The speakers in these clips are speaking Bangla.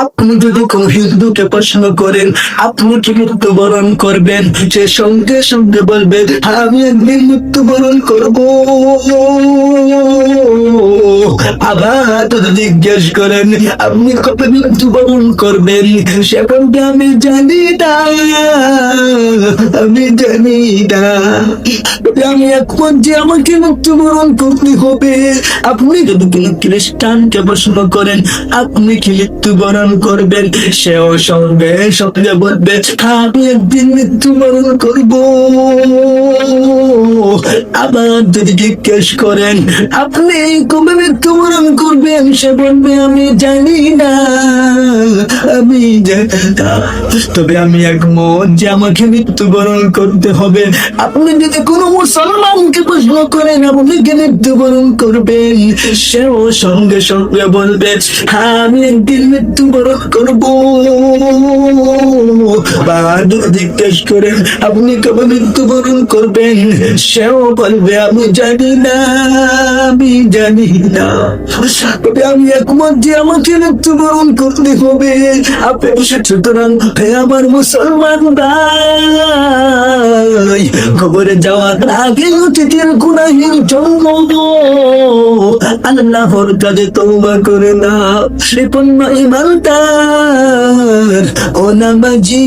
আপনি যদি কোনো হিন্দুকে প্রশ্ন করেন আপনি কি মৃত্যুবরণ করবেন, সে সঙ্গে সঙ্গে বলবে আমি একদিন মৃত্যুবরণ করব। আবার যদি জিজ্ঞেস করেন আপনি কবে মৃত্যুবরণ করবেন, সে বলবে আমি জানি না, আমি জানি না। তবে আমি একবার যে আমাকে মৃত্যুবরণ করতে হবে। আপনি যদি কোনো খ্রিস্টানকে প্রশ্ন করেন আপনি কি মৃত্যুবরণ করবেন, সেও সঙ্গে সঙ্গে বলবে আমি একদিন মৃত্যুবরণ করব। আবার যদি জিজ্ঞেস করেন আপনি কবে মৃত্যুবরণ করবেন, সে বলবে আমি জানি না, আমি জানি না। তবে আমি একমত যে আমাকে মৃত্যুবরণ করতে হবে। আপনি যদি কোনো মুসলমানকে প্রশ্ন করেন আপনি কি মৃত্যুবরণ করবেন, সেও সঙ্গে সঙ্গে বলবে আমি একদিন মৃত্যুবরণ করব। বা জিজ্ঞেস করেন আপনি কবে মৃত্যুবরণ করবেন, সেও বলবে আমি জানি না, আমি জানি না। তবে আমি একমত যে আমাকে মৃত্যুবরণ করতে হবে। আপনি সুতরাং হে আমার মুসলমান ভাই, খবরে যাওয়ার আগে অতীতের গুনাহের জন্য আল্লাহর কাছে তওবা করে না। পরিপূর্ণ ইমানদার ও নামাজি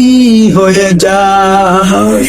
হয়ে যায়।